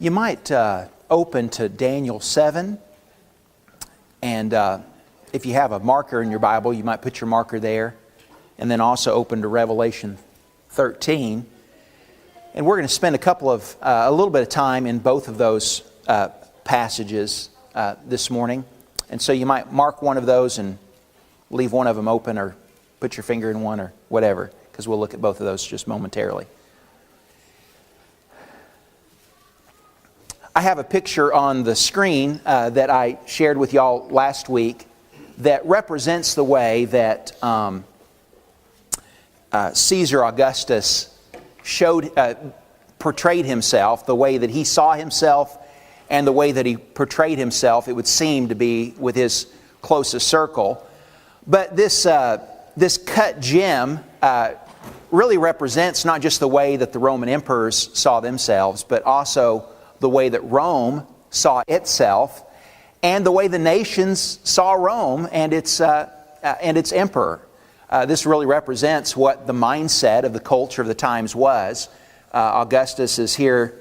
You might open to Daniel 7, and if you have a marker in your Bible, you might put your marker there, and then also open to Revelation 13. And we're going to spend a little bit of time in both of those passages this morning. And so you might mark one of those and leave one of them open, or put your finger in one, or whatever, because we'll look at both of those just momentarily. I have a picture on the screen that I shared with y'all last week that represents the way that Caesar Augustus portrayed himself, the way that he saw himself, and the way that he portrayed himself, it would seem to be with his closest circle. But this cut gem really represents not just the way that the Roman emperors saw themselves, but also the way that Rome saw itself, and the way the nations saw Rome and its emperor. This really represents what the mindset of the culture of the times was. Augustus is here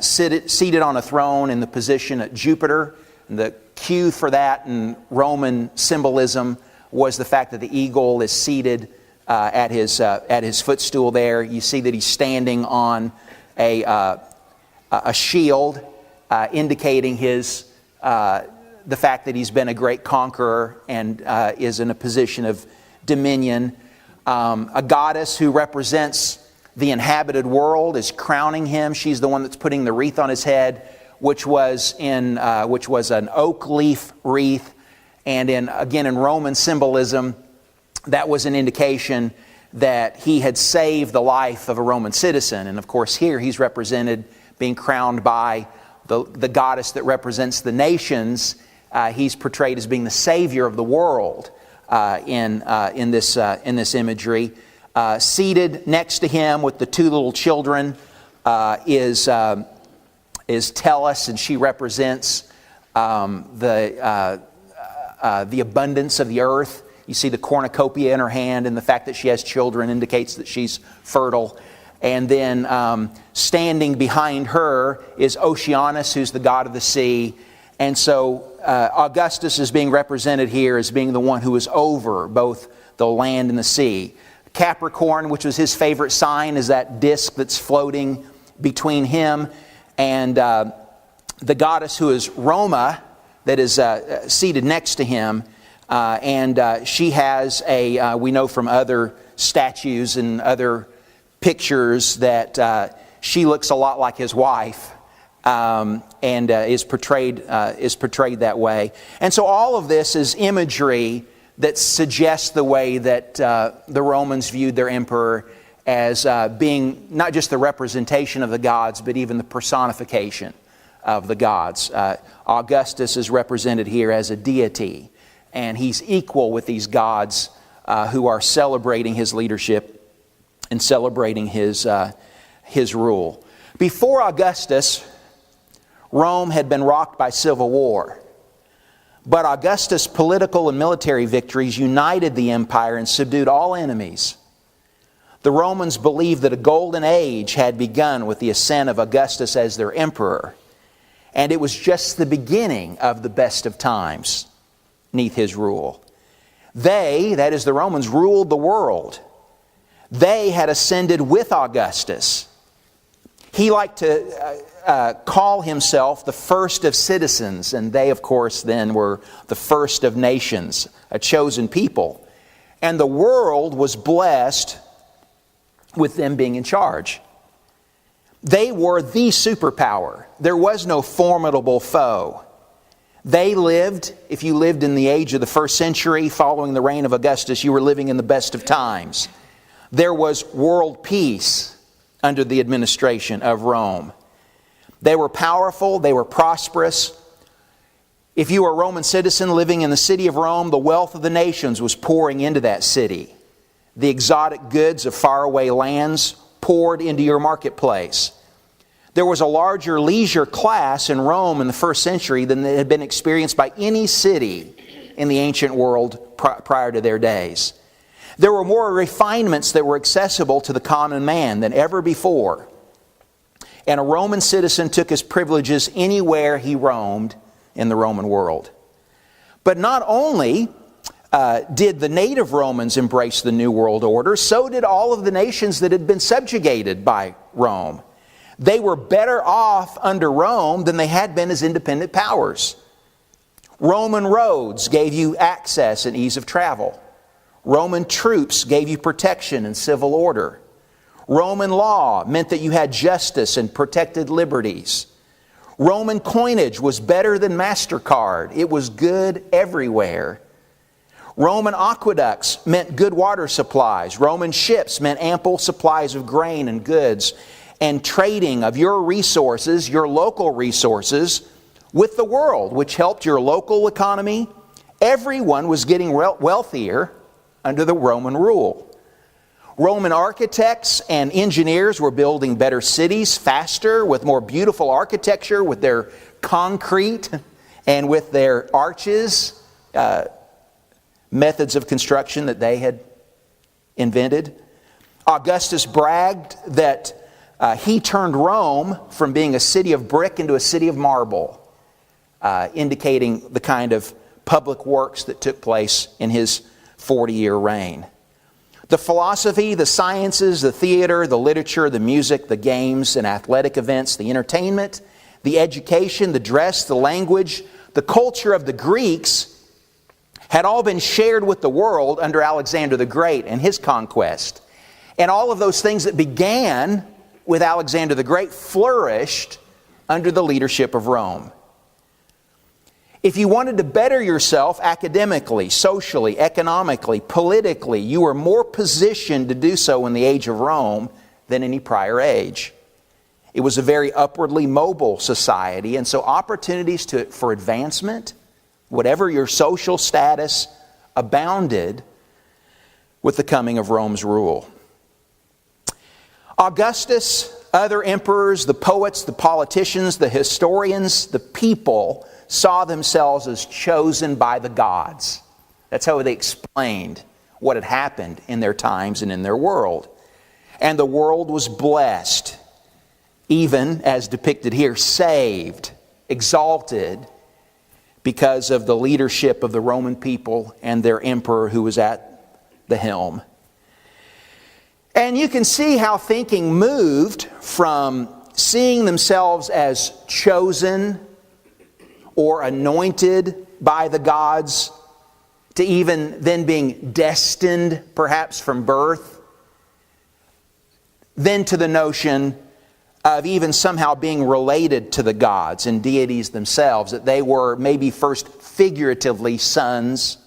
seated on a throne in the position at Jupiter. And the cue for that in Roman symbolism was the fact that the eagle is seated at his footstool there. You see that he's standing on a shield indicating the fact that he's been a great conqueror and is in a position of dominion. A goddess who represents the inhabited world is crowning him. She's the one that's putting the wreath on his head, which was an oak leaf wreath. And in Roman symbolism, that was an indication that he had saved the life of a Roman citizen. And of course here he's represented being crowned by the goddess that represents the nations. He's portrayed as being the savior of the world in this imagery. Seated next to him with the two little children is Tellus, and she represents the abundance of the earth. You see the cornucopia in her hand, and the fact that she has children indicates that she's fertile. And then standing behind her is Oceanus, who's the god of the sea. And so Augustus is being represented here as being the one who is over both the land and the sea. Capricorn, which was his favorite sign, is that disc that's floating between him and the goddess who is Roma, that is seated next to him. And she has we know from other statues and other pictures that she looks a lot like his wife, and is portrayed that way. And so all of this is imagery that suggests the way that the Romans viewed their emperor as being not just the representation of the gods, but even the personification of the gods. Augustus is represented here as a deity, and he's equal with these gods who are celebrating his leadership and celebrating his rule. Before Augustus, Rome had been rocked by civil war. But Augustus' political and military victories united the empire and subdued all enemies. The Romans believed that a golden age had begun with the ascent of Augustus as their emperor, and it was just the beginning of the best of times neath his rule. They, that is the Romans, ruled the world. They had ascended with Augustus. He liked to call himself the first of citizens, and they, of course, then were the first of nations, a chosen people. And the world was blessed with them being in charge. They were the superpower. There was no formidable foe. They lived, if you lived in the age of the first century following the reign of Augustus, you were living in the best of times. There was world peace under the administration of Rome. They were powerful, they were prosperous. If you were a Roman citizen living in the city of Rome, the wealth of the nations was pouring into that city. The exotic goods of faraway lands poured into your marketplace. There was a larger leisure class in Rome in the first century than had been experienced by any city in the ancient world prior to their days. There were more refinements that were accessible to the common man than ever before. And a Roman citizen took his privileges anywhere he roamed in the Roman world. But not only did the native Romans embrace the New World Order, so did all of the nations that had been subjugated by Rome. They were better off under Rome than they had been as independent powers. Roman roads gave you access and ease of travel. Roman troops gave you protection and civil order. Roman law meant that you had justice and protected liberties. Roman coinage was better than MasterCard. It was good everywhere. Roman aqueducts meant good water supplies. Roman ships meant ample supplies of grain and goods, and trading of your resources, your local resources, with the world, which helped your local economy. Everyone was getting wealthier under the Roman rule. Roman architects and engineers were building better cities faster, with more beautiful architecture, with their concrete and with their arches, methods of construction that they had invented. Augustus bragged that he turned Rome from being a city of brick into a city of marble, indicating the kind of public works that took place in his 40-year reign. The philosophy, the sciences, the theater, the literature, the music, the games and athletic events, the entertainment, the education, the dress, the language, the culture of the Greeks had all been shared with the world under Alexander the Great and his conquest. And all of those things that began with Alexander the Great flourished under the leadership of Rome. If you wanted to better yourself academically, socially, economically, politically, you were more positioned to do so in the age of Rome than any prior age. It was a very upwardly mobile society, and so opportunities for advancement, whatever your social status, abounded with the coming of Rome's rule. Augustus, other emperors, the poets, the politicians, the historians, the people saw themselves as chosen by the gods. That's how they explained what had happened in their times and in their world. And the world was blessed, even as depicted here, saved, exalted, because of the leadership of the Roman people and their emperor who was at the helm. And you can see how thinking moved from seeing themselves as chosen or anointed by the gods to even then being destined, perhaps from birth, then to the notion of even somehow being related to the gods and deities themselves, that they were maybe first figuratively sons,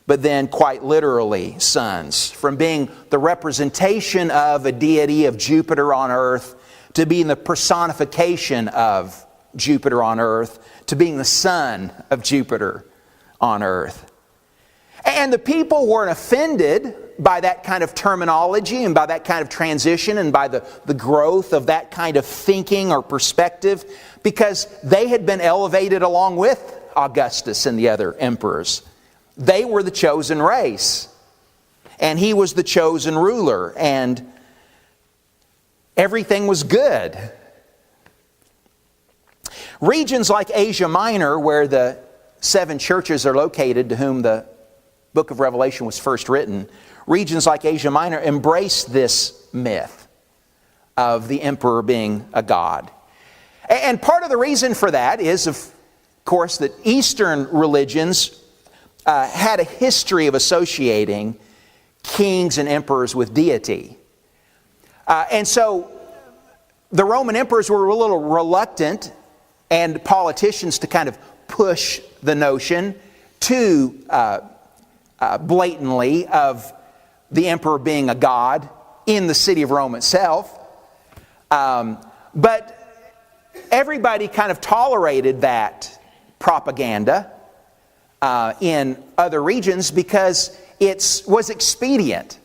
but then quite literally sons. From being the representation of a deity of Jupiter on earth to being the personification of Jupiter on earth to being the son of Jupiter on earth. And the people weren't offended by that kind of terminology and by that kind of transition and by the growth of that kind of thinking or perspective, because they had been elevated along with Augustus and the other emperors. They were the chosen race, and he was the chosen ruler, and everything was good. Regions like Asia Minor, where the 7 churches are located to whom the book of Revelation was first written, regions like Asia Minor embrace this myth of the emperor being a god. And part of the reason for that is, of course, that Eastern religions had a history of associating kings and emperors with deity. And so the Roman emperors were a little reluctant, and politicians, to kind of push the notion too blatantly of the emperor being a god in the city of Rome itself. But everybody kind of tolerated that propaganda in other regions because it was expedient.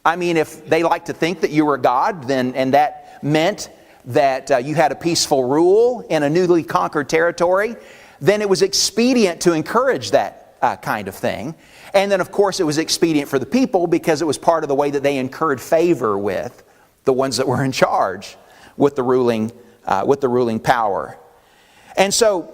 I mean, if they like to think that you were a god, then and that meant that you had a peaceful rule in a newly conquered territory, then it was expedient to encourage that kind of thing. And then, of course, it was expedient for the people because it was part of the way that they incurred favor with the ones that were in charge, with the ruling with the ruling power. And so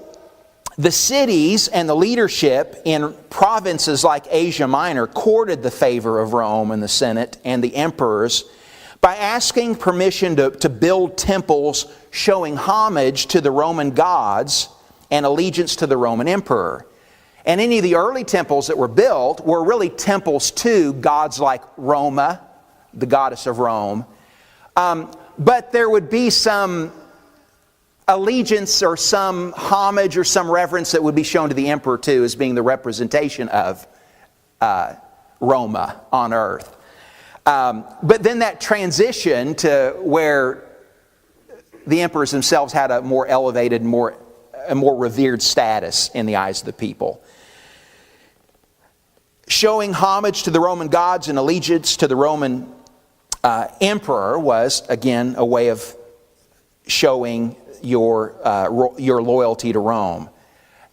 the cities and the leadership in provinces like Asia Minor courted the favor of Rome and the Senate and the emperors by asking permission to build temples showing homage to the Roman gods and allegiance to the Roman emperor. And any of the early temples that were built were really temples to gods like Roma, the goddess of Rome. But there would be some allegiance or some homage or some reverence that would be shown to the emperor too, as being the representation of Roma on earth. But then that transition to where the emperors themselves had a more elevated, a more revered status in the eyes of the people. Showing homage to the Roman gods and allegiance to the Roman emperor was, again, a way of showing your loyalty to Rome.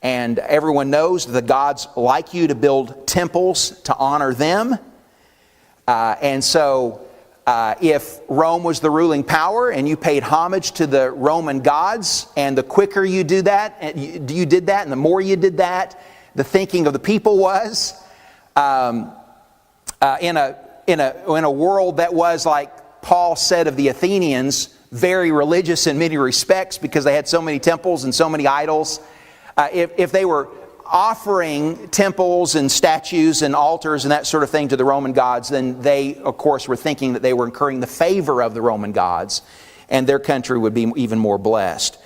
And everyone knows the gods like you to build temples to honor them. And so if Rome was the ruling power and you paid homage to the Roman gods, and the quicker you did that, and the more you did that, the thinking of the people was, in a world that was, like Paul said of the Athenians, very religious in many respects because they had so many temples and so many idols. If they were offering temples and statues and altars and that sort of thing to the Roman gods, then they, of course, were thinking that they were incurring the favor of the Roman gods, and their country would be even more blessed.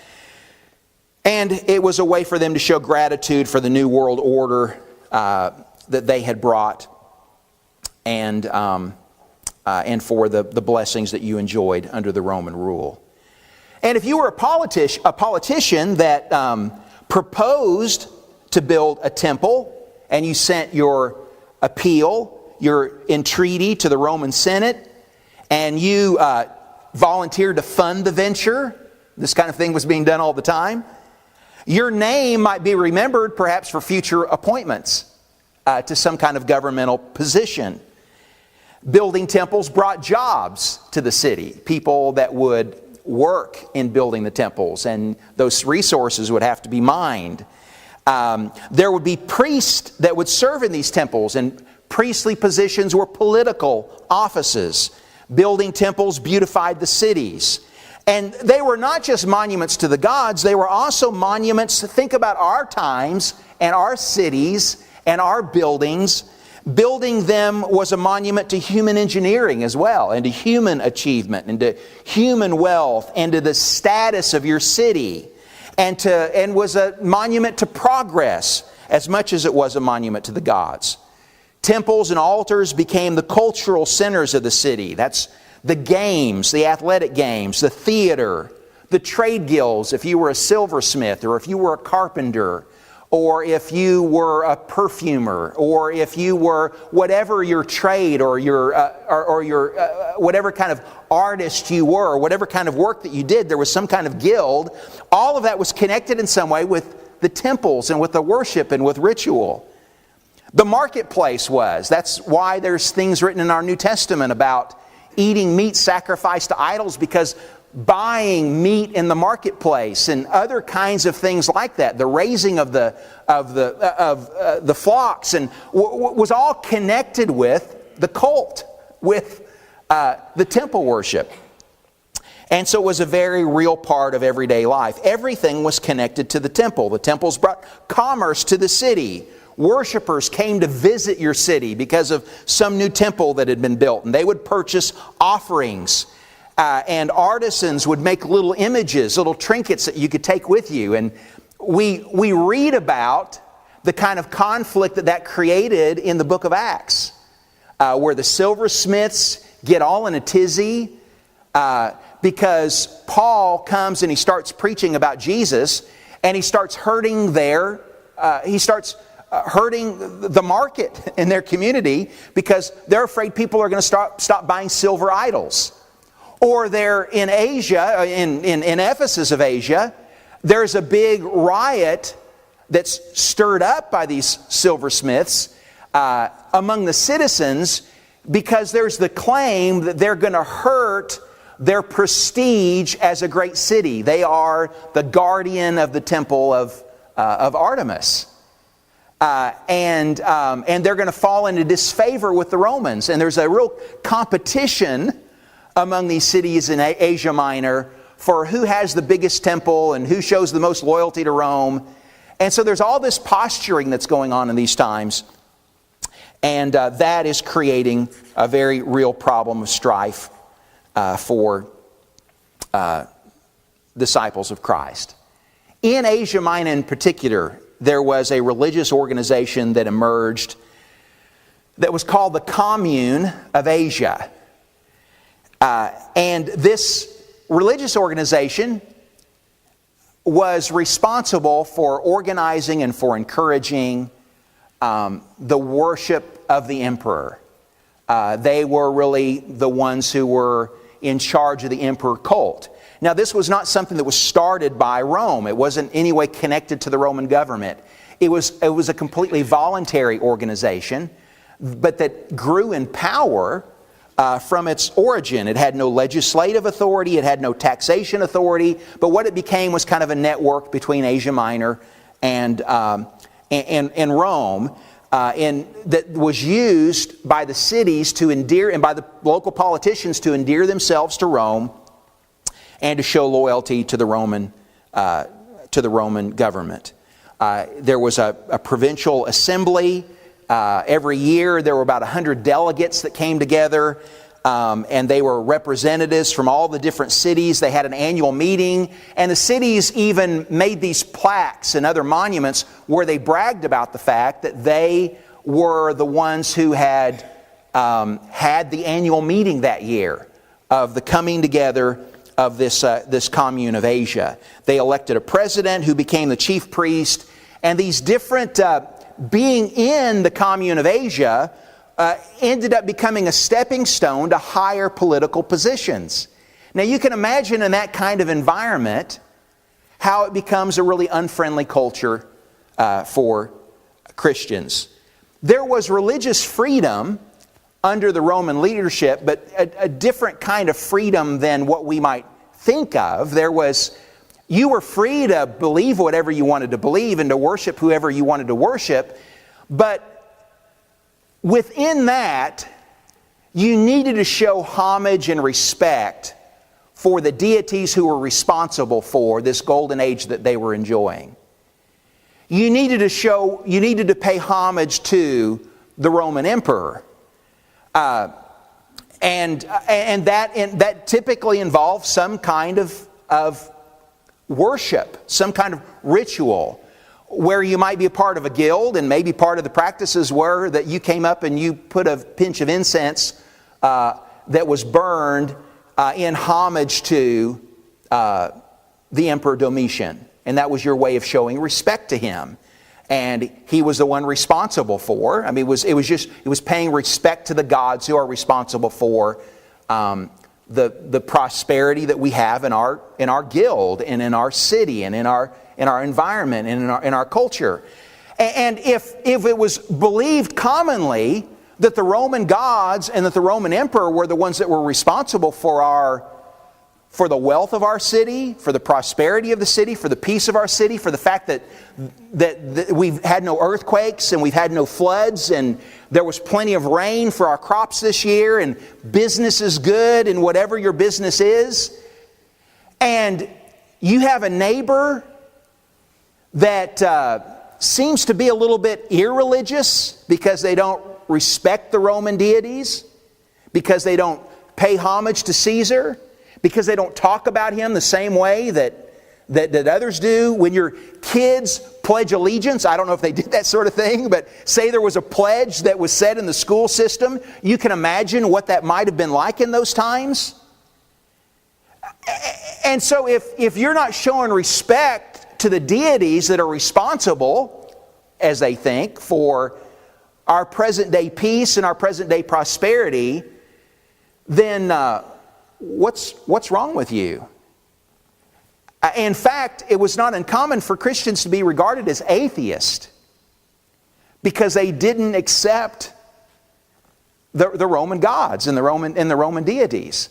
And it was a way for them to show gratitude for the new world order that they had brought, and for the blessings that you enjoyed under the Roman rule. And if you were a politician that proposed to build a temple, and you sent your appeal, your entreaty to the Roman Senate, and you volunteered to fund the venture, this kind of thing was being done all the time, your name might be remembered perhaps for future appointments to some kind of governmental position. Building temples brought jobs to the city, people that would work in building the temples, and those resources would have to be mined. There would be priests that would serve in these temples, and priestly positions were political offices. Building temples beautified the cities. And they were not just monuments to the gods, they were also monuments. Think about our times and our cities and our buildings. Building them was a monument to human engineering as well, and to human achievement, and to human wealth, and to the status of your city, and was a monument to progress as much as it was a monument to the gods. Temples and altars became the cultural centers of the city. That's the games, the athletic games, the theater, the trade guilds, if you were a silversmith, or if you were a carpenter, or if you were a perfumer, or if you were whatever your trade or your whatever kind of artist you were, or whatever kind of work that you did, there was some kind of guild. All of that was connected in some way with the temples and with the worship and with ritual. The marketplace was. That's why there's things written in our New Testament about eating meat sacrificed to idols, because buying meat in the marketplace and other kinds of things like that, the raising of the flocks, and was all connected with the cult, with the temple worship. And so it was a very real part of everyday life. Everything was connected to the temple. The temples brought commerce to the city. Worshippers came to visit your city because of some new temple that had been built, and they would purchase offerings. And artisans would make little images, little trinkets that you could take with you. And we read about the kind of conflict that created in the book of Acts, where the silversmiths get all in a tizzy because Paul comes and he starts preaching about Jesus, and he starts hurting hurting the market in their community, because they're afraid people are going to stop buying silver idols. Or they're in Asia, in Ephesus of Asia, there's a big riot that's stirred up by these silversmiths among the citizens, because there's the claim that they're going to hurt their prestige as a great city. They are the guardian of the temple of Artemis. And they're going to fall into disfavor with the Romans. And there's a real competition among these cities in Asia Minor for who has the biggest temple and who shows the most loyalty to Rome. And so there's all this posturing that's going on in these times. And that is creating a very real problem of strife for disciples of Christ. In Asia Minor in particular, there was a religious organization that emerged that was called the Commune of Asia. And this religious organization was responsible for organizing and for encouraging the worship of the emperor. They were really the ones who were in charge of the emperor cult. Now, this was not something that was started by Rome. It wasn't in any way connected to the Roman government. It was a completely voluntary organization, but that grew in power from its origin. It had no legislative authority, it had no taxation authority, but what it became was kind of a network between Asia Minor and Rome, and that was used by the cities to endear, and by the local politicians to endear themselves to Rome and to show loyalty to the Roman government. There was a provincial assembly. Every year there were about 100 delegates that came together, and they were representatives from all the different cities. They had an annual meeting, and the cities even made these plaques and other monuments where they bragged about the fact that they were the ones who had had the annual meeting that year of the coming together of this commune of Asia. They elected a president who became the chief priest, and these different being in the commune of Asia ended up becoming a stepping stone to higher political positions. Now you can imagine in that kind of environment how it becomes a really unfriendly culture for Christians. There was religious freedom under the Roman leadership, but a different kind of freedom than what we might think of. You were free to believe whatever you wanted to believe and to worship whoever you wanted to worship, but within that, you needed to show homage and respect for the deities who were responsible for this golden age that they were enjoying. You needed to pay homage to the Roman emperor. And that typically involves some kind of worship, some kind of ritual, where you might be a part of a guild, and maybe part of the practices were that you came up and you put a pinch of incense that was burned in homage to the Emperor Domitian. And that was your way of showing respect to him. And he was the one responsible for. I mean, it was paying respect to the gods who are responsible for the prosperity that we have in our guild and in our city and in our environment and in our culture. And if it was believed commonly that the Roman gods and that the Roman emperor were the ones that were responsible for the wealth of our city, for the prosperity of the city, for the peace of our city, for the fact that we've had no earthquakes and we've had no floods and there was plenty of rain for our crops this year and business is good in whatever your business is, and you have a neighbor that seems to be a little bit irreligious because they don't respect the Roman deities, because they don't pay homage to Caesar, because they don't talk about him the same way that others do. When your kids pledge allegiance, I don't know if they did that sort of thing, but say there was a pledge that was said in the school system, you can imagine what that might have been like in those times. And so if you're not showing respect to the deities that are responsible, as they think, for our present day peace and our present day prosperity, then what's wrong with you? In fact, it was not uncommon for Christians to be regarded as atheists because they didn't accept the Roman gods and the Roman deities.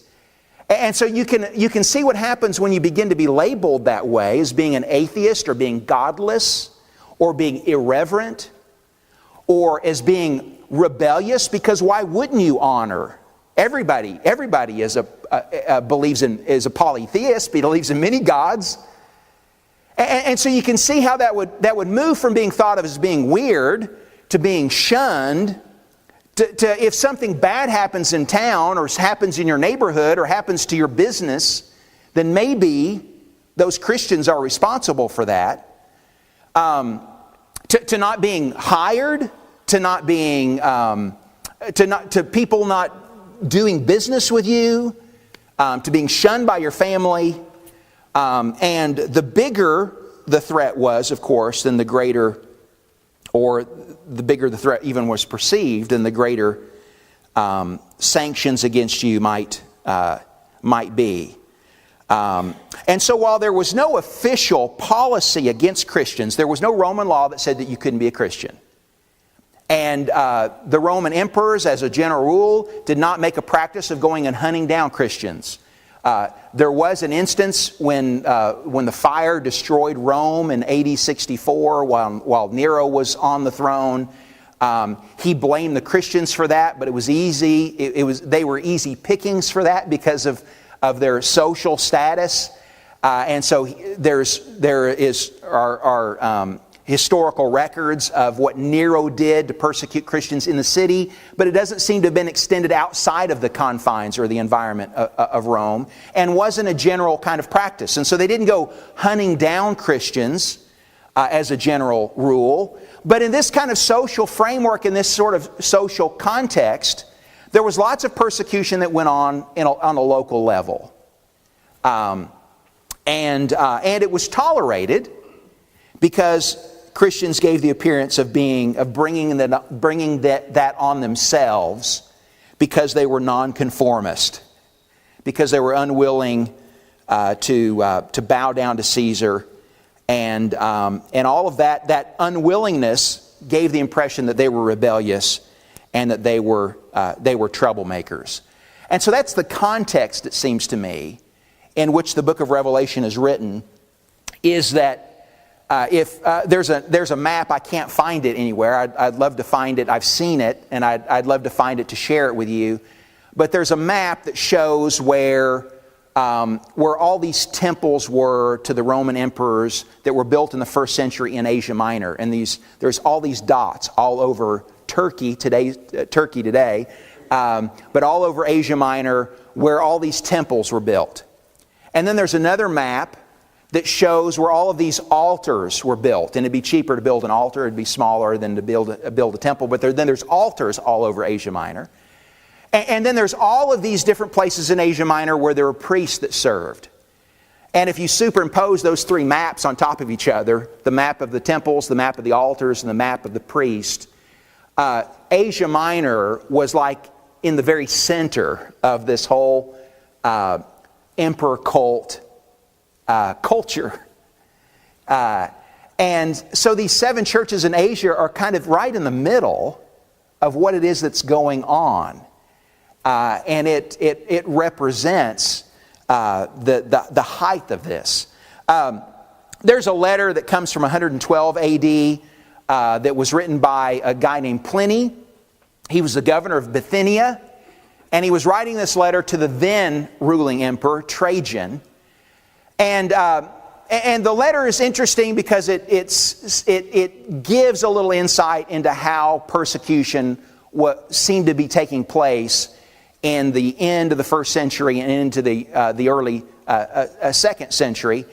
And so you can see what happens when you begin to be labeled that way, as being an atheist or being godless or being irreverent or as being rebellious, because why wouldn't you honor? Everybody is a polytheist, believes in many gods. And so you can see how that would move from being thought of as being weird to being shunned, to if something bad happens in town or happens in your neighborhood or happens to your business, then maybe those Christians are responsible for that. To not being hired, to not being, to people not doing business with you, to being shunned by your family. And the bigger the threat was, of course, then the greater, or the bigger the threat even was perceived, then the greater sanctions against you might be. And so while there was no official policy against Christians, there was no Roman law that said that you couldn't be a Christian. And the Roman emperors, as a general rule, did not make a practice of going and hunting down Christians. There was an instance when the fire destroyed Rome in AD 64 while Nero was on the throne. He blamed the Christians for that, but it was easy. They were easy pickings for that because of their social status. And so there are historical records of what Nero did to persecute Christians in the city, but it doesn't seem to have been extended outside of the confines or the environment of Rome, and wasn't a general kind of practice. And so they didn't go hunting down Christians as a general rule. But in this kind of social framework, in this sort of social context, there was lots of persecution that went on on a local level. And it was tolerated because Christians gave the appearance of bringing that on themselves, because they were nonconformist, because they were unwilling to bow down to Caesar, and all of that unwillingness gave the impression that they were rebellious and that they were troublemakers. And so that's the context, it seems to me, in which the book of Revelation is written, is that if there's a map, I can't find it anywhere. I'd love to find it. I've seen it, and I'd love to find it to share it with you. But there's a map that shows where all these temples were to the Roman emperors that were built in the first century in Asia Minor. And there's all these dots all over Turkey today, but all over Asia Minor where all these temples were built. And then there's another map that shows where all of these altars were built. And it'd be cheaper to build an altar, it'd be smaller than to build a temple, but then there's altars all over Asia Minor. And then there's all of these different places in Asia Minor where there were priests that served. And if you superimpose those three maps on top of each other, the map of the temples, the map of the altars, and the map of the priest, Asia Minor was like in the very center of this whole emperor cult culture. And so these 7 churches in Asia are kind of right in the middle of what it is that's going on. And it represents the height of this. There's a letter that comes from 112 AD that was written by a guy named Pliny. He was the governor of Bithynia, and he was writing this letter to the then ruling emperor, Trajan. And the letter is interesting because it gives a little insight into how persecution seemed to be taking place in the end of the first century and into the early second century.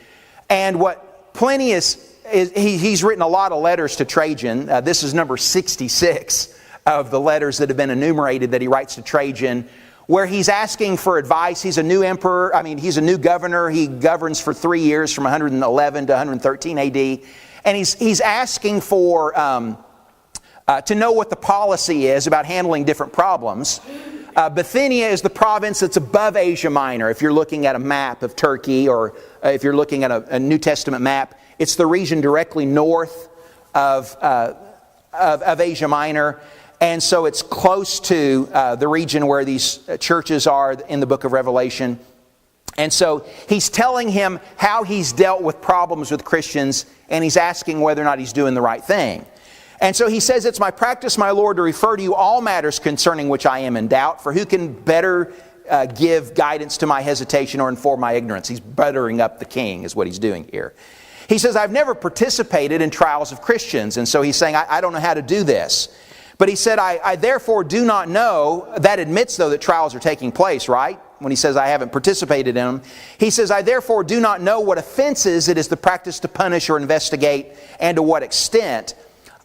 And what Pliny he's written a lot of letters to Trajan. This is number 66 of the letters that have been enumerated that he writes to Trajan, where he's asking for advice. He's a new emperor. He's a new governor. He governs for 3 years from 111 to 113 AD. And he's asking for to know what the policy is about handling different problems. Bithynia is the province that's above Asia Minor. If you're looking at a map of Turkey, or if you're looking at a New Testament map, it's the region directly north of Asia Minor. And so it's close to the region where these churches are in the book of Revelation. And so he's telling him how he's dealt with problems with Christians, and he's asking whether or not he's doing the right thing. And so he says, "It's my practice, my Lord, to refer to you all matters concerning which I am in doubt, for who can better give guidance to my hesitation or inform my ignorance?" He's buttering up the king is what he's doing here. He says, "I've never participated in trials of Christians." And so he's saying, I don't know how to do this. But he said, I therefore do not know. That admits, though, that trials are taking place, right? When he says, I haven't participated in them. He says, "I therefore do not know what offenses it is the practice to punish or investigate, and to what extent.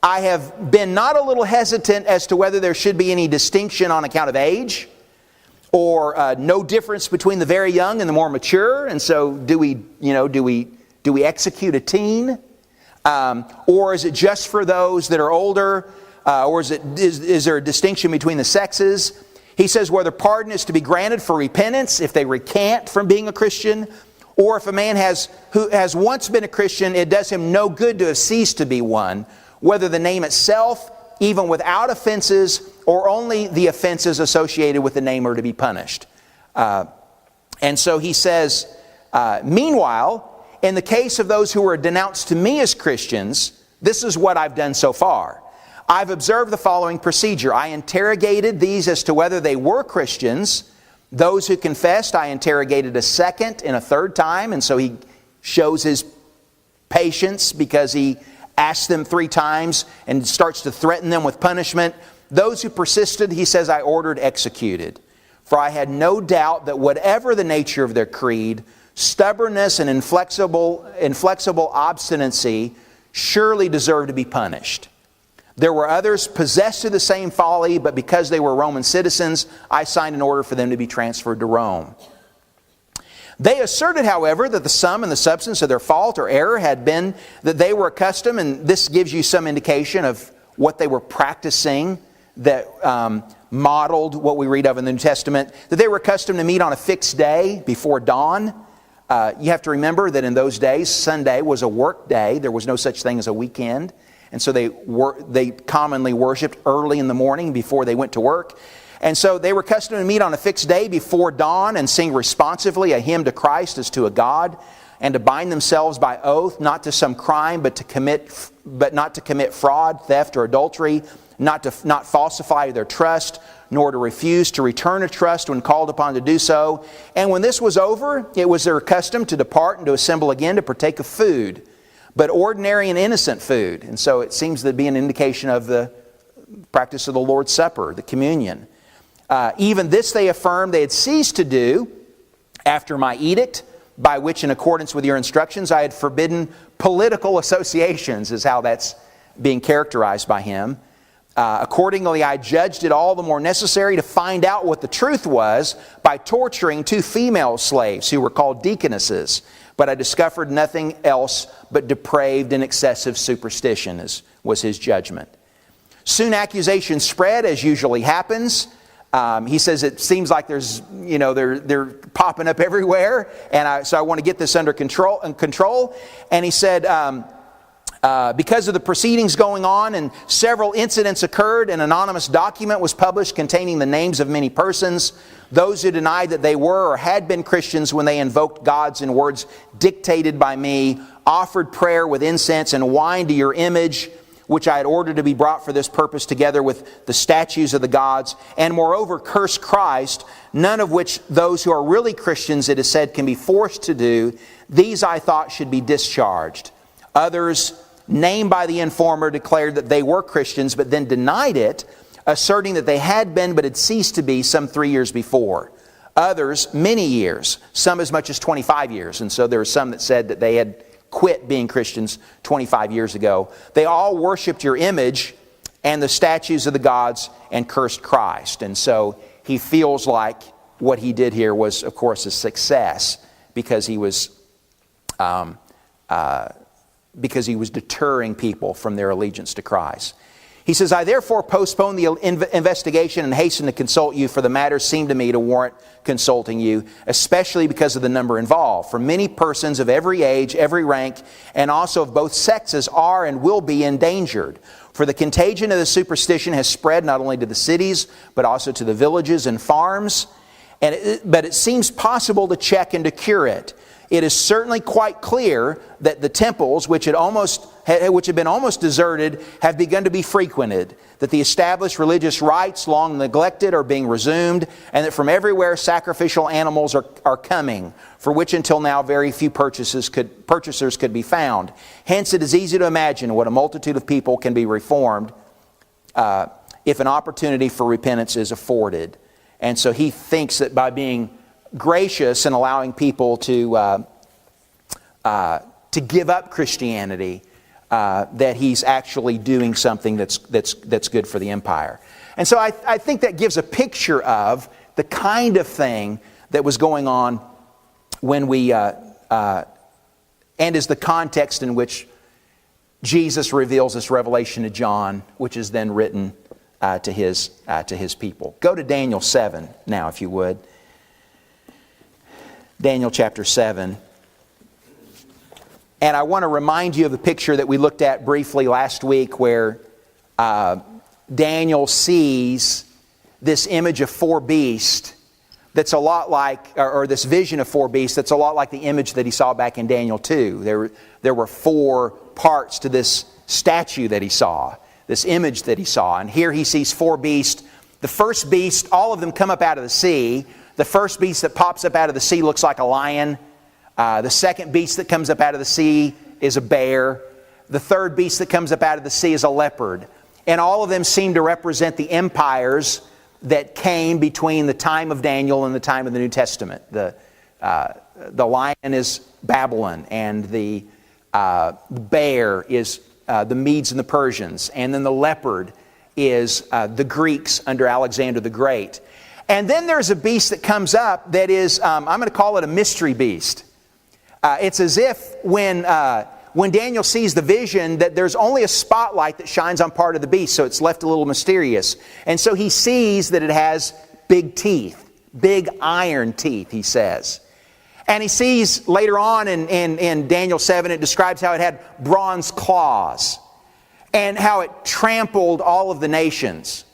I have been not a little hesitant as to whether there should be any distinction on account of age, or no difference between the very young and the more mature. And so do we execute a teen? Or is it just for those that are older? Or is there a distinction between the sexes?" He says whether pardon is to be granted for repentance if they recant from being a Christian, or if a man who has once been a Christian, it does him no good to have ceased to be one, whether the name itself, even without offenses, or only the offenses associated with the name are to be punished. And so he says, "Meanwhile, in the case of those who are denounced to me as Christians, this is what I've done so far. I've observed the following procedure. I interrogated these as to whether they were Christians. Those who confessed, I interrogated a second and a third time." And so he shows his patience because he asks them 3 times and starts to threaten them with punishment. "Those who persisted," he says, "I ordered executed. For I had no doubt that whatever the nature of their creed, stubbornness and inflexible obstinacy surely deserve to be punished. There were others possessed of the same folly, but because they were Roman citizens, I signed an order for them to be transferred to Rome. They asserted, however, that the sum and the substance of their fault or error had been that they were accustomed," and this gives you some indication of what they were practicing that modeled what we read of in the New Testament, "that they were accustomed to meet on a fixed day before dawn." You have to remember that in those days, Sunday was a work day. There was no such thing as a weekend. And so they commonly worshiped early in the morning before they went to work. And so they were accustomed to meet on a fixed day before dawn and sing responsively a hymn to Christ as to a God, and to bind themselves by oath not to some crime, but not to commit fraud, theft, or adultery, not falsify their trust, nor to refuse to return a trust when called upon to do so. And when this was over, it was their custom to depart and to assemble again to partake of food, but ordinary and innocent food." And so it seems to be an indication of the practice of the Lord's Supper, the communion. "Even this they affirmed they had ceased to do after my edict, by which in accordance with your instructions I had forbidden political associations," is how that's being characterized by him. "Accordingly I judged it all the more necessary to find out what the truth was by torturing 2 female slaves who were called deaconesses. But I discovered nothing else but depraved and excessive superstition," was his judgment. Soon accusations spread, as usually happens. He says it seems like they're popping up everywhere, and so I want to get this under control. And he said, because of the proceedings going on and several incidents occurred, an anonymous document was published containing the names of many persons. Those who denied that they were or had been Christians when they invoked gods in words dictated by me, offered prayer with incense and wine to your image, which I had ordered to be brought for this purpose together with the statues of the gods, and moreover cursed Christ, none of which those who are really Christians, it is said, can be forced to do. These I thought should be discharged. Others, named by the informer, declared that they were Christians, but then denied it, asserting that they had been but had ceased to be some 3 years before. Others, many years, some as much as 25 years. And so there were some that said that they had quit being Christians 25 years ago. They all worshipped your image and the statues of the gods and cursed Christ. And so he feels like what he did here was, of course, a success because he was deterring people from their allegiance to Christ. He says, I therefore postponed the investigation and hastened to consult you, for the matter seemed to me to warrant consulting you, especially because of the number involved. For many persons of every age, every rank, and also of both sexes are and will be endangered. For the contagion of the superstition has spread not only to the cities, but also to the villages and farms. But it seems possible to check and to cure it. It is certainly quite clear that the temples, which had been almost deserted, have begun to be frequented, that the established religious rites long neglected are being resumed, and that from everywhere sacrificial animals are coming, for which until now very few purchasers could be found. Hence it is easy to imagine what a multitude of people can be reformed if an opportunity for repentance is afforded. And so he thinks that by being gracious and allowing people to give up Christianity, that he's actually doing something that's good for the empire. And so I think that gives a picture of the kind of thing that was going on when and is the context in which Jesus reveals this revelation to John, which is then written to his people. Go to Daniel 7 now, if you would. Daniel chapter 7. And I want to remind you of the picture that we looked at briefly last week where Daniel sees this image of four beasts that's a lot like, or this vision of four beasts that's a lot like the image that he saw back in Daniel 2. There were four parts to this statue that he saw, this image that he saw. And here he sees four beasts. The first beast, all of them come up out of the sea. The first beast that pops up out of the sea looks like a lion. The second beast that comes up out of the sea is a bear. The third beast that comes up out of the sea is a leopard. And all of them seem to represent the empires that came between the time of Daniel and the time of the New Testament. The lion is Babylon, and the bear is the Medes and the Persians, and then the leopard is the Greeks under Alexander the Great. And then there's a beast that comes up that is, I'm going to call it a mystery beast. It's as if when Daniel sees the vision that there's only a spotlight that shines on part of the beast, so it's left a little mysterious. And so he sees that it has big teeth, big iron teeth, he says. And he sees later on in Daniel 7, it describes how it had bronze claws and how it trampled all of the nations.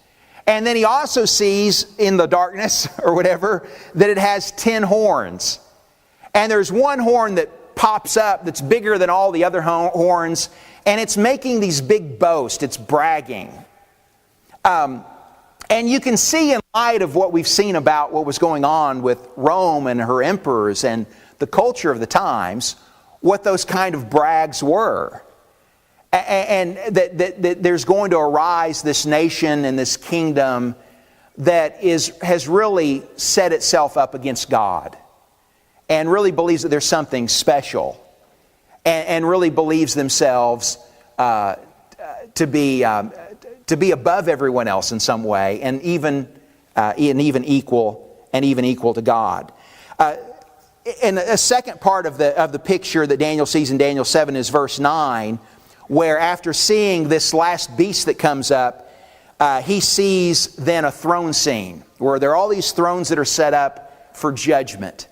And then he also sees in the darkness, or whatever, that it has 10 horns. And there's one horn that pops up that's bigger than all the other horns, and it's making these big boasts. It's bragging. And you can see in light of what we've seen about what was going on with Rome and her emperors and the culture of the times, what those kind of brags were. And that there's going to arise this nation and this kingdom that has really set itself up against God and really believes that there's something special and really believes themselves to be above everyone else in some way and even equal to God. And a second part of the picture that Daniel sees in Daniel 7 is verse 9, where after seeing this last beast that comes up, he sees then a throne scene where there are all these thrones that are set up for judgment.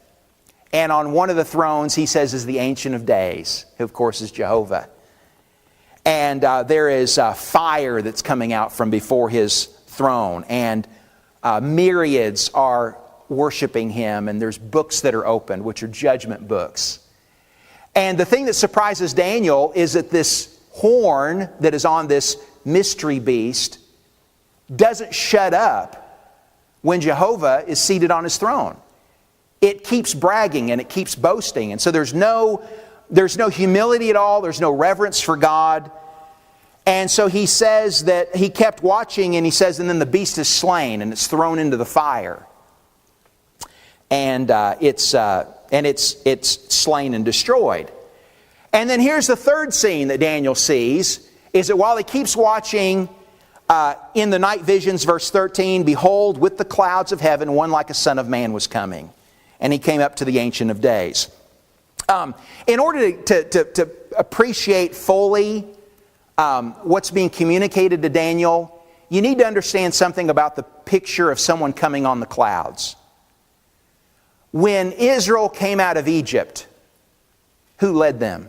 And on one of the thrones, he says, is the Ancient of Days, who of course is Jehovah. And there is fire that's coming out from before his throne. And myriads are worshiping him. And there's books that are opened, which are judgment books. And the thing that surprises Daniel is that this horn that is on this mystery beast doesn't shut up when Jehovah is seated on his throne. It keeps bragging and it keeps boasting. And so there's no humility at all. There's no reverence for God. And so he says that he kept watching, and he says, and then the beast is slain and it's thrown into the fire. And it's slain and destroyed. And then here's the third scene that Daniel sees, is that while he keeps watching, in the night visions, verse 13, behold, with the clouds of heaven, one like a son of man was coming. And he came up to the Ancient of Days. In order to appreciate fully what's being communicated to Daniel, you need to understand something about the picture of someone coming on the clouds. When Israel came out of Egypt, who led them?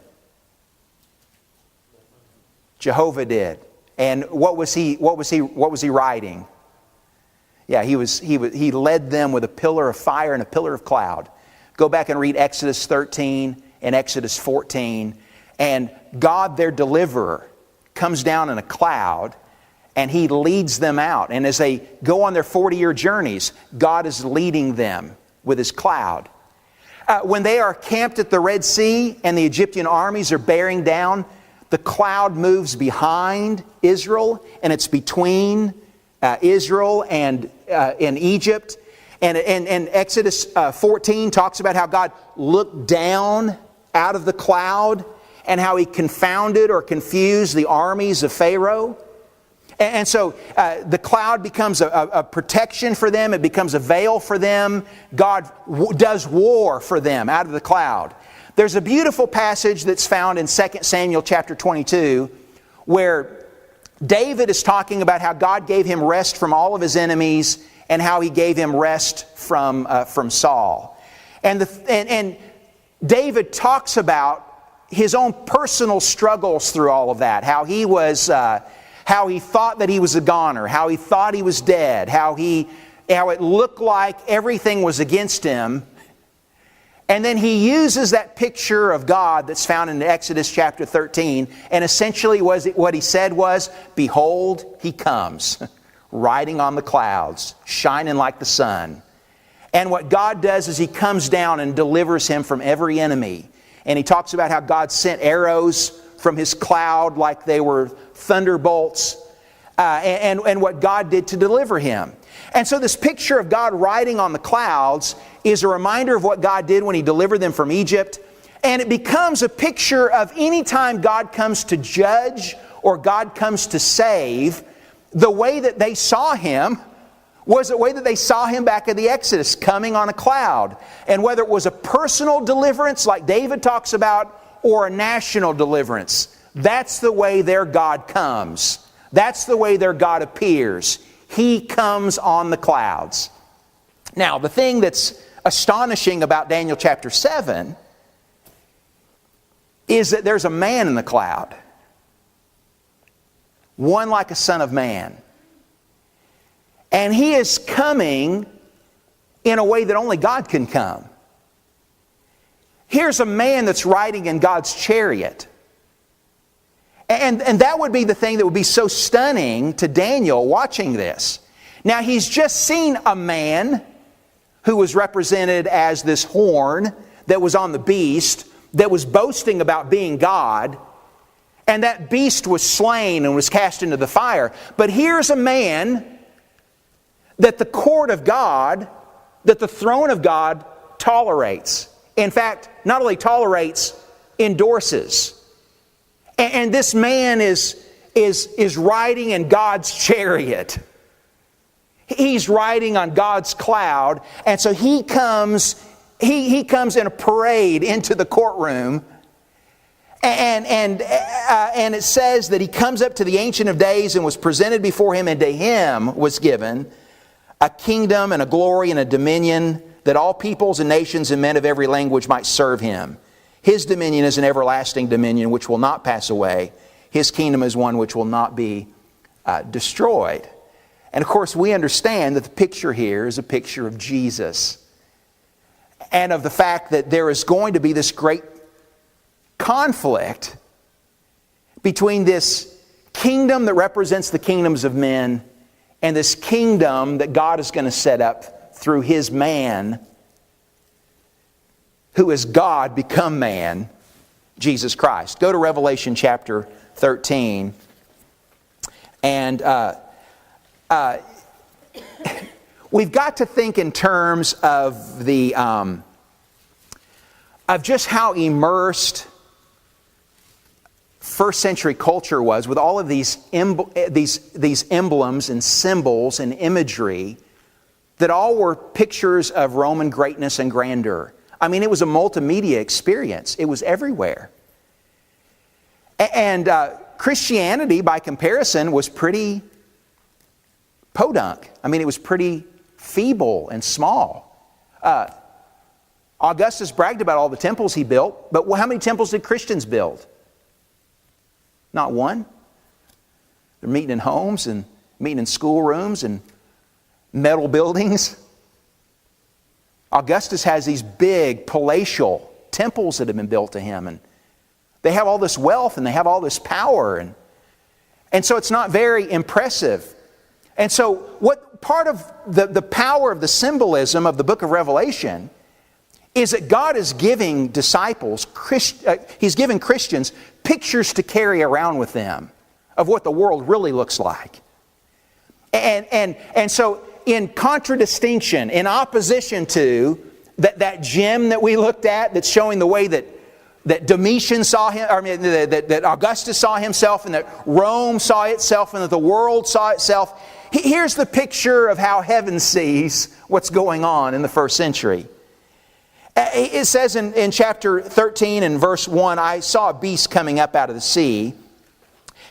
Jehovah did. And what was he riding? Yeah, he led them with a pillar of fire and a pillar of cloud. Go back and read Exodus 13 and Exodus 14. And God, their deliverer, comes down in a cloud and He leads them out. And as they go on their 40-year journeys, God is leading them with His cloud. When they are camped at the Red Sea and the Egyptian armies are bearing down, the cloud moves behind Israel, and it's between Israel and Egypt. And Exodus 14 talks about how God looked down out of the cloud and how He confounded or confused the armies of Pharaoh. And so the cloud becomes a protection for them. It becomes a veil for them. God does war for them out of the cloud. There's a beautiful passage that's found in 2 Samuel chapter 22 where David is talking about how God gave him rest from all of his enemies and how He gave him rest from Saul. And David talks about his own personal struggles through all of that. How he was, how he thought that he was a goner, how he thought he was dead, how it looked like everything was against him. And then he uses that picture of God that's found in Exodus chapter 13, and essentially what he said was, "Behold, He comes, riding on the clouds, shining like the sun." And what God does is He comes down and delivers him from every enemy. And he talks about how God sent arrows from His cloud like they were thunderbolts, and what God did to deliver him. And so this picture of God riding on the clouds is a reminder of what God did when He delivered them from Egypt. And it becomes a picture of any time God comes to judge or God comes to save, the way that they saw Him was the way that they saw Him back in the Exodus, coming on a cloud. And whether it was a personal deliverance like David talks about or a national deliverance, that's the way their God comes. That's the way their God appears. He comes on the clouds. Now, the thing that's astonishing about Daniel chapter 7 is that there's a man in the cloud. One like a son of man. And He is coming in a way that only God can come. Here's a man that's riding in God's chariot. And that would be the thing that would be so stunning to Daniel watching this. Now, he's just seen a man who was represented as this horn that was on the beast, that was boasting about being God, and that beast was slain and was cast into the fire. But here's a man that the court of God, that the throne of God tolerates. In fact, not only tolerates, endorses. And this man is riding in God's chariot. He's riding on God's cloud. And so he comes in a parade into the courtroom. And it says that He comes up to the Ancient of Days and was presented before Him, and to Him was given a kingdom and a glory and a dominion, that all peoples and nations and men of every language might serve Him. His dominion is an everlasting dominion which will not pass away. His kingdom is one which will not be destroyed. And of course, we understand that the picture here is a picture of Jesus, and of the fact that there is going to be this great conflict between this kingdom that represents the kingdoms of men and this kingdom that God is going to set up through His man, who is God become man, Jesus Christ. Go to Revelation chapter 13. And we've got to think in terms of the of just how immersed first century culture was with all of these emblems and symbols and imagery that all were pictures of Roman greatness and grandeur. I mean, it was a multimedia experience. It was everywhere. And Christianity, by comparison, was pretty podunk. I mean, it was pretty feeble and small. Augustus bragged about all the temples he built, but how many temples did Christians build? Not one. They're meeting in homes and meeting in schoolrooms and metal buildings. Augustus has these big palatial temples that have been built to him, and they have all this wealth and they have all this power, and so it's not very impressive. And so what part of the power of the symbolism of the book of Revelation is that God is giving disciples, He's giving Christians pictures to carry around with them of what the world really looks like. And so in contradistinction, in opposition to that gem that we looked at that's showing the way that Domitian saw him, that Augustus saw himself, and that Rome saw itself, and that the world saw itself. Here's the picture of how heaven sees what's going on in the first century. It says in chapter 13 and verse 1, I saw a beast coming up out of the sea,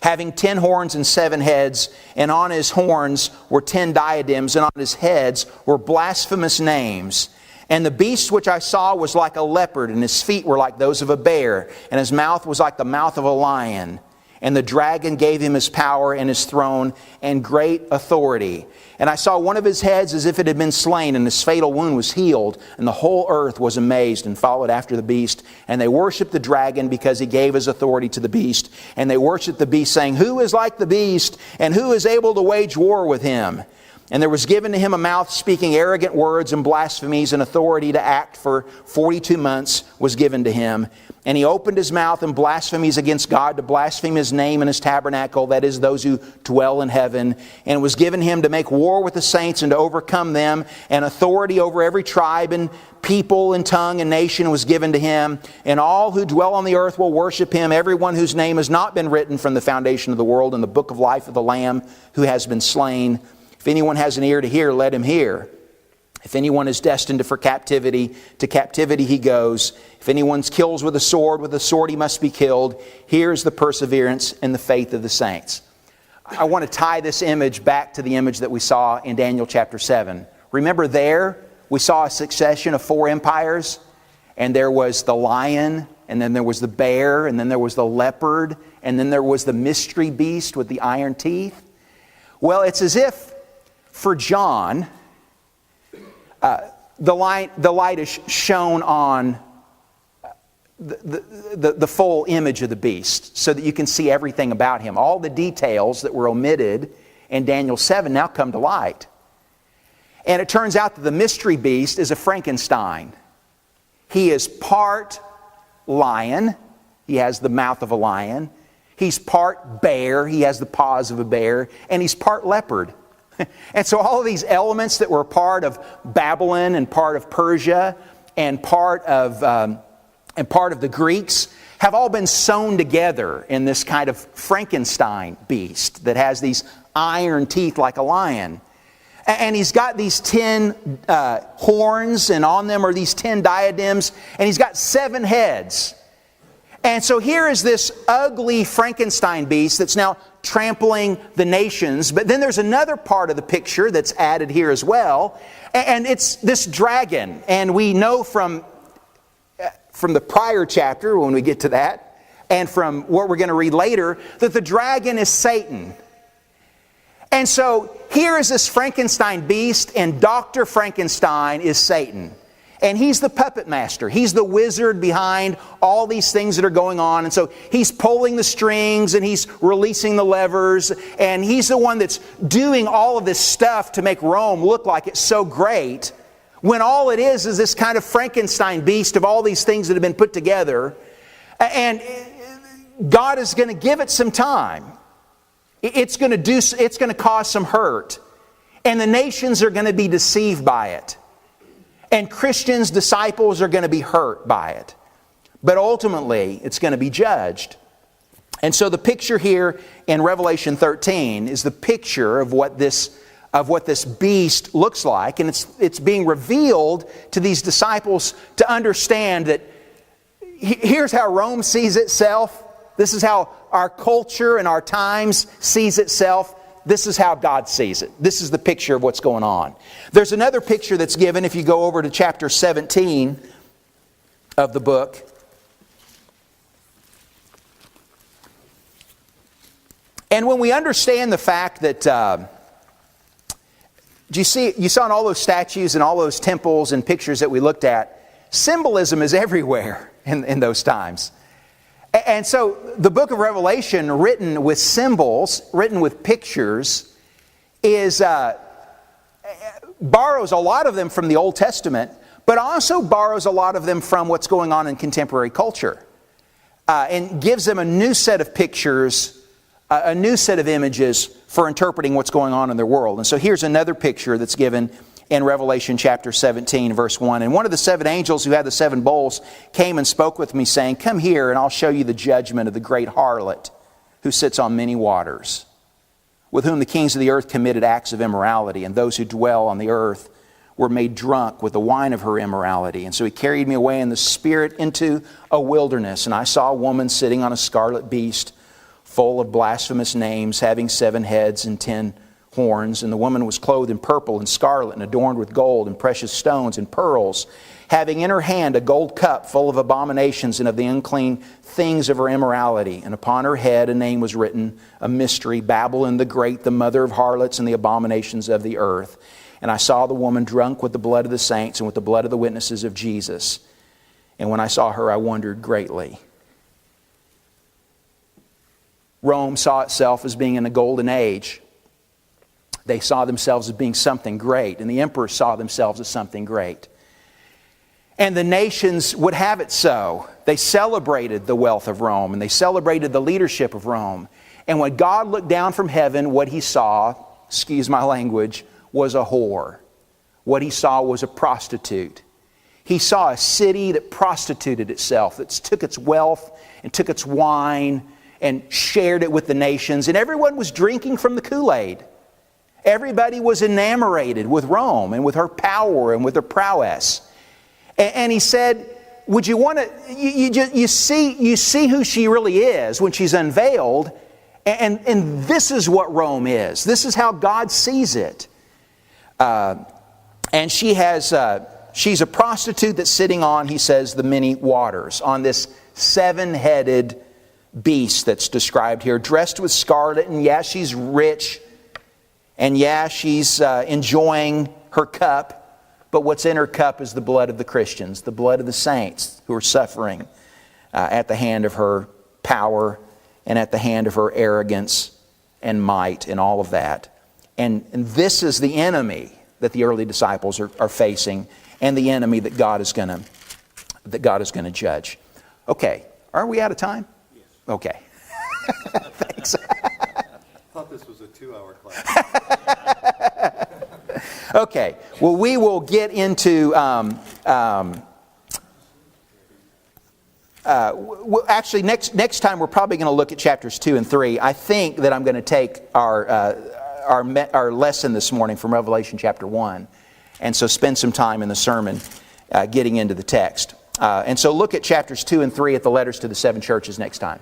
having 10 horns and 7 heads, and on his horns were 10 diadems, and on his heads were blasphemous names. And the beast which I saw was like a leopard, and his feet were like those of a bear, and his mouth was like the mouth of a lion. And the dragon gave him his power and his throne and great authority. And I saw one of his heads as if it had been slain, and his fatal wound was healed. And the whole earth was amazed and followed after the beast. And they worshipped the dragon because he gave his authority to the beast. And they worshipped the beast, saying, Who is like the beast, and who is able to wage war with him? And there was given to him a mouth speaking arrogant words and blasphemies, and authority to act for 42 months was given to him. And he opened his mouth in blasphemies against God, to blaspheme his name and his tabernacle, that is, those who dwell in heaven. And it was given him to make war with the saints and to overcome them. And authority over every tribe and people and tongue and nation was given to him. And all who dwell on the earth will worship him, everyone whose name has not been written from the foundation of the world in the book of life of the Lamb who has been slain. If anyone has an ear to hear, let him hear. If anyone is destined for captivity, to captivity he goes. If anyone kills with a sword he must be killed. Here's the perseverance and the faith of the saints. I want to tie this image back to the image that we saw in Daniel chapter 7. Remember there, we saw a succession of 4 empires, and there was the lion, and then there was the bear, and then there was the leopard, and then there was the mystery beast with the iron teeth. Well, it's as if for John, the light is shown on the full image of the beast so that you can see everything about him. All the details that were omitted in Daniel 7 now come to light. And it turns out that the mystery beast is a Frankenstein. He is part lion. He has the mouth of a lion. He's part bear. He has the paws of a bear. And he's part leopard. And so all of these elements that were part of Babylon and part of Persia and part of the Greeks have all been sewn together in this kind of Frankenstein beast that has these iron teeth like a lion. And he's got these 10 horns, and on them are these 10 diadems, and he's got 7 heads. And so here is this ugly Frankenstein beast that's now trampling the nations. But then there's another part of the picture that's added here as well. And it's this dragon. And we know from the prior chapter, when we get to that, and from what we're going to read later, that the dragon is Satan. And so here is this Frankenstein beast, and Dr. Frankenstein is Satan. And he's the puppet master. He's the wizard behind all these things that are going on. And so he's pulling the strings and he's releasing the levers. And he's the one that's doing all of this stuff to make Rome look like it's so great, when all it is this kind of Frankenstein beast of all these things that have been put together. And God is going to give it some time. It's going to cause some hurt. And the nations are going to be deceived by it. And Christians, disciples, are going to be hurt by it. But ultimately, it's going to be judged. And so the picture here in Revelation 13 is the picture of what this beast looks like. And it's being revealed to these disciples to understand that here's how Rome sees itself. This is how our culture and our times sees itself. This is how God sees it. This is the picture of what's going on. There's another picture that's given if you go over to chapter 17 of the book. And when we understand the fact that Do you saw in all those statues and all those temples and pictures that we looked at, symbolism is everywhere in those times. And so the book of Revelation, written with symbols, written with pictures, borrows a lot of them from the Old Testament, but also borrows a lot of them from what's going on in contemporary culture. And gives them a new set of pictures, a new set of images for interpreting what's going on in their world. And so here's another picture that's given in Revelation chapter 17, verse 1. And one of the seven angels who had the seven bowls came and spoke with me, saying, "Come here, and I'll show you the judgment of the great harlot who sits on many waters, with whom the kings of the earth committed acts of immorality, and those who dwell on the earth were made drunk with the wine of her immorality. And so he carried me away in the spirit into a wilderness, and I saw a woman sitting on a scarlet beast, full of blasphemous names, having 7 heads and 10 horns. And the woman was clothed in purple and scarlet, and adorned with gold and precious stones and pearls, having in her hand a gold cup full of abominations and of the unclean things of her immorality. And upon her head a name was written, a mystery, Babylon the Great, the mother of harlots and the abominations of the earth. And I saw the woman drunk with the blood of the saints and with the blood of the witnesses of Jesus. And when I saw her, I wondered greatly." Rome saw itself as being in a golden age. They saw themselves as being something great, and the emperors saw themselves as something great. And the nations would have it so. They celebrated the wealth of Rome, and they celebrated the leadership of Rome. And when God looked down from heaven, what He saw, excuse my language, was a whore. What He saw was a prostitute. He saw a city that prostituted itself, that took its wealth and took its wine and shared it with the nations. And everyone was drinking from the Kool-Aid. Everybody was enamored with Rome and with her power and with her prowess. And He said, would you want to, you see who she really is when she's unveiled. And this is what Rome is. This is how God sees it. And she's a prostitute that's sitting on, he says, the many waters, on this 7-headed beast that's described here, dressed with scarlet. And yeah, she's rich. And yeah, she's enjoying her cup. But what's in her cup is the blood of the Christians, the blood of the saints who are suffering at the hand of her power and at the hand of her arrogance and might and all of that. And this is the enemy that the early disciples are facing, and the enemy that God is going to judge. Okay, are we out of time? Yes. Okay. Thanks. I thought this was a 2-hour class. Okay. Well, we will get into. Actually, next time we're probably going to look at chapters 2 and 3. I think that I'm going to take our lesson this morning from Revelation chapter 1, and so spend some time in the sermon getting into the text. And so look at chapters 2 and 3 at the letters to the 7 churches next time.